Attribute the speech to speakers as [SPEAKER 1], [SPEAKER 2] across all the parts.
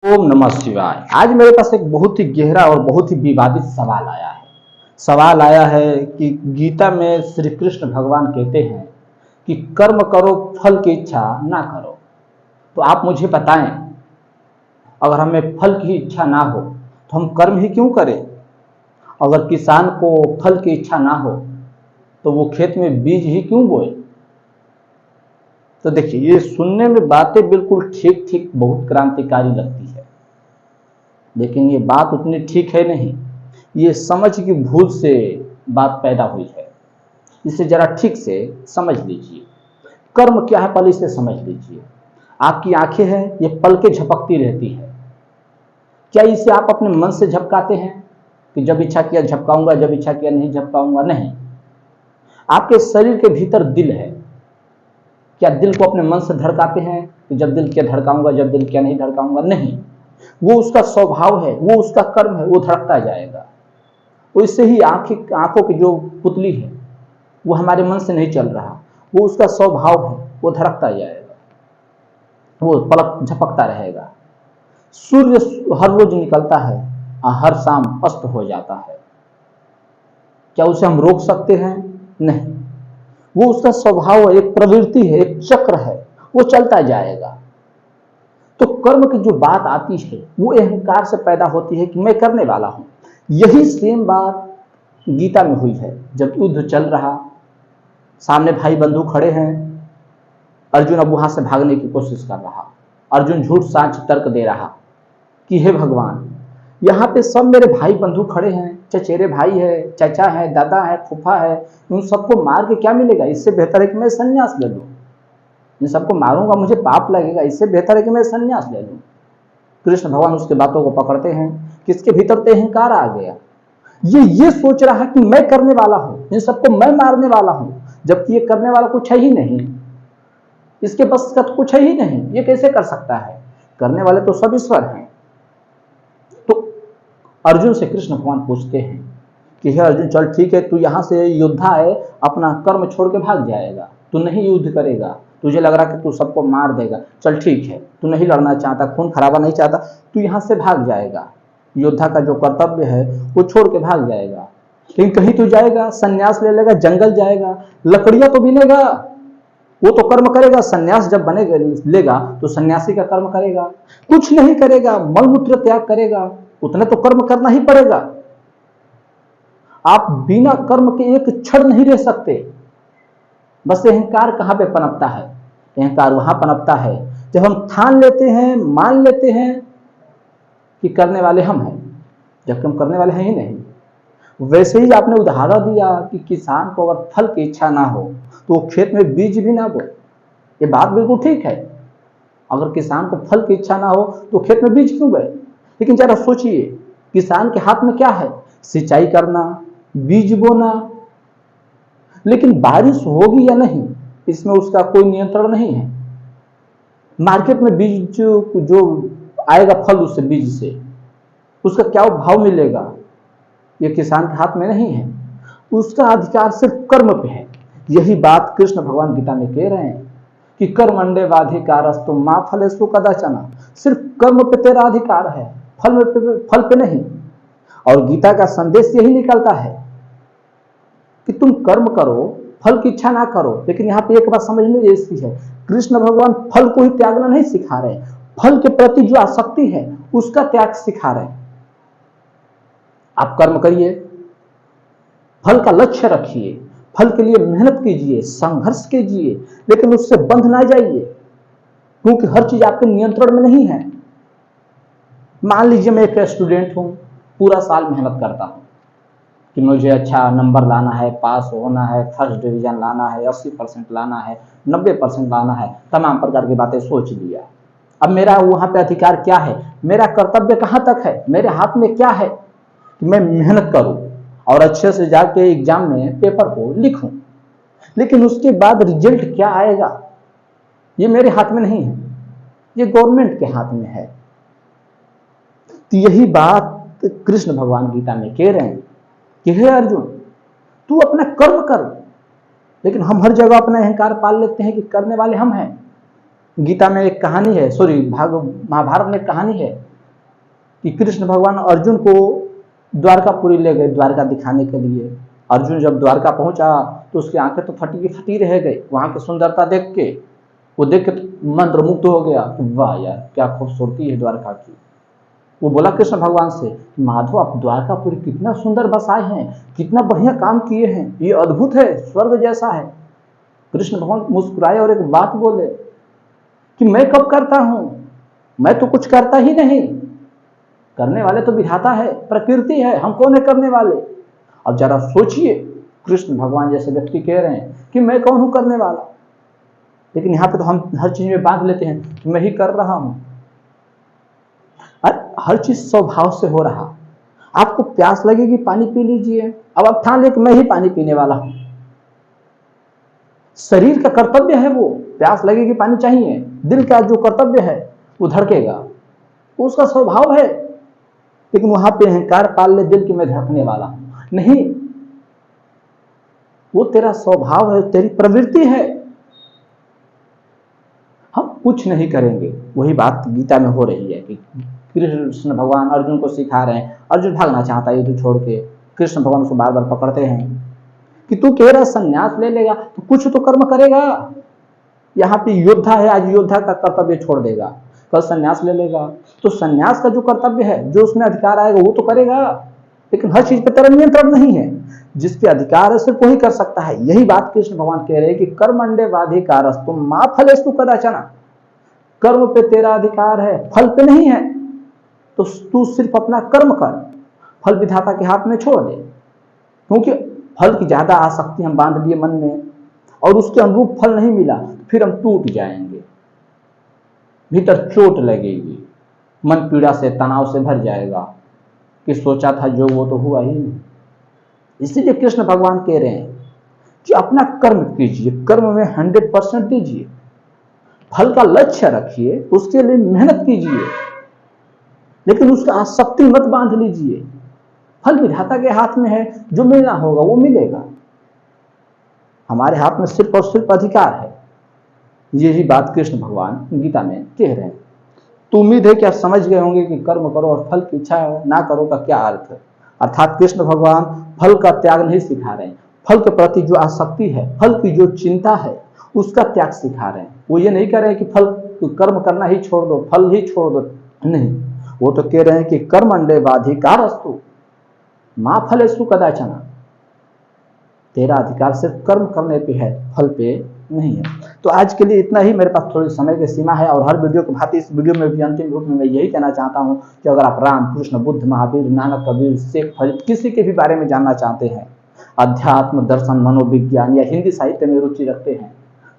[SPEAKER 1] ओम नमः शिवाय। आज मेरे पास एक बहुत ही गहरा और बहुत ही विवादित सवाल आया है। सवाल आया है कि गीता में श्री कृष्ण भगवान कहते हैं कि कर्म करो, फल की इच्छा ना करो। तो आप मुझे बताएं, अगर हमें फल की इच्छा ना हो तो हम कर्म ही क्यों करें? अगर किसान को फल की इच्छा ना हो तो वो खेत में बीज ही क्यों बोए? तो देखिए, ये सुनने में बातें बिल्कुल ठीक ठीक बहुत क्रांतिकारी लगती है, लेकिन ये बात उतनी ठीक है नहीं। ये समझ की भूल से बात पैदा हुई है। इसे जरा ठीक से समझ लीजिए। कर्म क्या है, पहले इसे समझ लीजिए। आपकी आंखें हैं, ये पल के झपकती रहती है। क्या इसे आप अपने मन से झपकाते हैं कि जब इच्छा किया झपकाऊंगा, जब इच्छा किया नहीं झपकाऊंगा? नहीं। आपके शरीर के भीतर दिल है। क्या दिल को अपने मन से धड़काते हैं कि जब दिल किया धड़काऊंगा, जब दिल किया नहीं धड़काऊंगा? नहीं। वो उसका स्वभाव है, वो उसका कर्म है, वो धड़कता जाएगा। वैसे ही आंखों की जो पुतली है वो हमारे मन से नहीं चल रहा, वो उसका स्वभाव है, वो धड़कता जाएगा, वो पलक झपकता रहेगा। सूर्य हर रोज निकलता है, हर शाम अस्त हो जाता है। क्या उसे हम रोक सकते हैं? नहीं। वो उसका स्वभाव है, एक प्रवृत्ति है, एक चक्र है, वो चलता जाएगा। तो कर्म की जो बात आती है वो अहंकार से पैदा होती है कि मैं करने वाला हूं। यही सेम बात गीता में हुई है। जब युद्ध चल रहा, सामने भाई बंधु खड़े हैं, अर्जुन अब वहां से भागने की कोशिश कर रहा। अर्जुन झूठ साच तर्क दे रहा कि हे भगवान, यहाँ पे सब मेरे भाई बंधु खड़े हैं, चचेरे भाई है, चाचा है, दादा है, फूफा है, उन सबको मार के क्या मिलेगा? इससे बेहतर है कि मैं संन्यास ले लूं। इन सबको मारूंगा, मुझे पाप लगेगा, इससे बेहतर है कि मैं संन्यास ले लूं। कृष्ण भगवान उसके बातों को पकड़ते हैं कि इसके भीतर तो अहंकार आ गया। ये सोच रहा है कि मैं करने वाला हूं, इन सबको मैं मारने वाला हूं, जबकि ये करने वाला कुछ है ही नहीं, इसके बस का तो कुछ है ही नहीं। ये कैसे कर सकता है? करने वाले तो सब ईश्वर हैं। तो अर्जुन से कृष्ण भगवान पूछते हैं कि हे अर्जुन, चल ठीक है, तू यहां से योद्धा है, अपना कर्म छोड़ के भाग जाएगा, तू नहीं युद्ध करेगा, तुझे लग रहा कि तू सबको मार देगा, चल ठीक है, तू नहीं लड़ना चाहता, खून खराबा नहीं चाहता, तू यहां से भाग जाएगा, योद्धा का जो कर्तव्य है वो छोड़ के भाग जाएगा। लेकिन कहीं तो जाएगा, संन्यास ले लेगा, जंगल जाएगा, लकड़ियां तो बिनेगा, वो तो कर्म करेगा। संन्यास जब बनेगा लेगा तो सन्यासी का कर्म करेगा, कुछ नहीं करेगा, मलमूत्र त्याग करेगा, उतना तो कर्म करना ही पड़ेगा। आप बिना कर्म के एक क्षण नहीं रह सकते। बस अहंकार कहां पे पनपता है? अहंकार वहां पनपता है जब हम ठान लेते हैं, मान लेते हैं कि करने वाले हम हैं, जबकि हम करने वाले हैं ही नहीं। वैसे ही आपने उदाहरण दिया कि किसान को अगर फल की इच्छा ना हो तो वो खेत में बीज भी ना बोए। ये बात बिल्कुल ठीक है। अगर किसान को फल की इच्छा ना हो तो खेत में बीज क्यों बोए? लेकिन जरा सोचिए, किसान के हाथ में क्या है? सिंचाई करना, बीज बोना। लेकिन बारिश होगी या नहीं, इसमें उसका कोई नियंत्रण नहीं है। मार्केट में बीज जो आएगा, फल उससे बीज से उसका क्या भाव मिलेगा, ये किसान के हाथ में नहीं है। उसका अधिकार सिर्फ कर्म पे है। यही बात कृष्ण भगवान गीता में कह रहे हैं कि कर्मण्डे वाधिकारस्तु मां फलेषु कदाचन। सिर्फ कर्म पे तेरा अधिकार है, फल पे नहीं। और गीता का संदेश यही निकलता है कि तुम कर्म करो, फल की इच्छा ना करो। लेकिन यहाँ पे एक बात समझने जैसी है, कृष्ण भगवान फल को ही त्यागना नहीं सिखा रहे, फल के प्रति जो आसक्ति है उसका त्याग सिखा रहे। आप कर्म करिए, फल का लक्ष्य रखिए, फल के लिए मेहनत कीजिए, संघर्ष कीजिए, लेकिन उससे बंध ना जाइए, क्योंकि हर चीज आपके नियंत्रण में नहीं है। मान लीजिए मैं एक स्टूडेंट हूं, पूरा साल मेहनत करता हूं कि मुझे अच्छा नंबर लाना है, पास होना है, फर्स्ट डिवीजन लाना है, 80% लाना है, 90% लाना है, तमाम प्रकार की बातें सोच लिया। अब मेरा वहां पे अधिकार क्या है? मेरा कर्तव्य कहां तक है? मेरे हाथ में क्या है कि मैं मेहनत करूं और अच्छे से जाके एग्जाम में पेपर को लिखूं। लेकिन उसके बाद रिजल्ट क्या आएगा ये मेरे हाथ में नहीं है, ये गवर्नमेंट के हाथ में है। तो यही बात कृष्ण भगवान गीता में कह रहे हैं कि हे अर्जुन, तू अपना कर्म कर। लेकिन हम हर जगह अपना अहंकार पाल लेते हैं कि करने वाले हम हैं। गीता में एक कहानी है, महाभारत में एक कहानी है कि कृष्ण भगवान अर्जुन को द्वारकापुरी ले गए द्वारका दिखाने के लिए। अर्जुन जब द्वारका पहुंचा तो उसकी आंखें तो फटी की फटी रह गई वहां की सुंदरता देख के। वो देख के तो मंत्रमुग्ध हो गया कि वाह यार क्या खूबसूरती है द्वारका की। वो बोला कृष्ण भगवान से, माधव आप द्वारकापुरी कितना सुंदर बसाए हैं, कितना बढ़िया काम किए हैं, ये अद्भुत है, स्वर्ग जैसा है। कृष्ण भगवान मुस्कुराए और एक बात बोले कि मैं कब करता हूं, मैं तो कुछ करता ही नहीं, करने वाले तो विधाता है, प्रकृति है, हम कौन है करने वाले। अब जरा सोचिए, कृष्ण भगवान जैसे व्यक्ति कह रहे हैं कि मैं कौन हूं करने वाला, लेकिन यहाँ पे तो हम हर चीज में बांध लेते हैं कि मैं ही कर रहा हूं। हर चीज स्वभाव से हो रहा। आपको प्यास लगेगी पानी पी लीजिए, अब आप ठान ले कि मैं ही पानी पीने वाला हूं। शरीर का कर्तव्य है वो, प्यास लगेगी पानी चाहिए, दिल का जो कर्तव्य है वो धड़केगा, वो उसका स्वभाव है। लेकिन वहां पे अहंकार पाल ले दिल की मैं धड़कने वाला हूं, नहीं, वो तेरा स्वभाव है, तेरी प्रवृत्ति है। हम कुछ नहीं करेंगे। वही बात गीता में हो रही है कि कृष्ण भगवान अर्जुन को सिखा रहे हैं। अर्जुन भागना चाहता है युद्ध छोड़ के, कृष्ण भगवान उसको बार बार पकड़ते हैं कि तू कह रहा संन्यास ले लेगा तो कुछ तो कर्म करेगा। यहाँ पे योद्धा है, आज योद्धा का कर्तव्य छोड़ देगा, कल संन्यास ले लेगा, तो संन्यास का जो कर्तव्य है, जो उसमें अधिकार आएगा वो तो करेगा। लेकिन हर चीज पे तेरा नियंत्रण नहीं है, जिस पे अधिकार है सिर्फ वही कर सकता है। यही बात कृष्ण भगवान कह रहे हैं कि कर्मण्येवाधिकारस्तु मा फलेषु कदाचन। कर्म पे तेरा अधिकार है, फल पे नहीं है, तो तू सिर्फ अपना कर्म कर, फल विधाता के हाथ में छोड़ दे। क्योंकि फल की ज्यादा आसक्ति हम बांध लिए मन में और उसके अनुरूप फल नहीं मिला, फिर हम टूट जाएंगे, भीतर चोट लगेगी, मन पीड़ा से तनाव से भर जाएगा कि सोचा था जो वो तो हुआ ही नहीं। इसीलिए कृष्ण भगवान कह रहे हैं कि अपना कर्म कीजिए, कर्म में 100% दीजिए, फल का लक्ष्य रखिए, उसके लिए मेहनत कीजिए, लेकिन उसका आसक्ति मत बांध लीजिए। फल विधाता के हाथ में है, जो मिलना होगा वो मिलेगा, हमारे हाथ में सिर्फ और सिर्फ अधिकार है। यही बात कृष्ण भगवान गीता में कह रहे हैं। तो उम्मीद है कि आप समझ गए होंगे कि कर्म करो और फल की इच्छा ना करो का क्या अर्थ है। अर्थात कृष्ण भगवान फल का त्याग नहीं सिखा रहे हैं, फल के प्रति जो आसक्ति है, फल की जो चिंता है, उसका त्याग सिखा रहे हैं। वो ये नहीं कह रहे हैं कि फल कर्म करना ही छोड़ दो, फल ही छोड़ दो, नहीं, वो तो कह रहे हैं कि कर्मण्येवाधिकारस्तु मा फलेषु कदाचन। तेरा अधिकार सिर्फ कर्म करने पे है, फल पे नहीं है। तो आज के लिए इतना ही, मेरे पास थोड़ी समय की सीमा है और हर वीडियो की भांति इस वीडियो में भी अंतिम रूप में मैं यही कहना चाहता हूं कि अगर आप राम, कृष्ण, बुद्ध, महावीर, नानक, कबीर, शेख, फरीद, किसी के भी बारे में जानना चाहते हैं, अध्यात्म, दर्शन, मनोविज्ञान या हिंदी साहित्य में रुचि रखते हैं,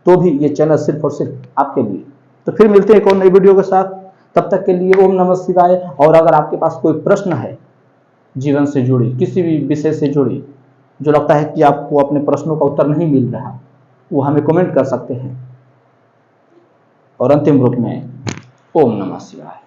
[SPEAKER 1] तो भी ये चैनल सिर्फ और सिर्फ आपके लिए। तो फिर मिलते हैं एक और नई वीडियो के साथ, तब तक के लिए ओम नमः शिवाय। और अगर आपके पास कोई प्रश्न है जीवन से जुड़ी, किसी भी विषय से जुड़ी, जो लगता है कि आपको अपने प्रश्नों का उत्तर नहीं मिल रहा, वो हमें कमेंट कर सकते हैं। और अंतिम रूप में ओम नमः शिवाय।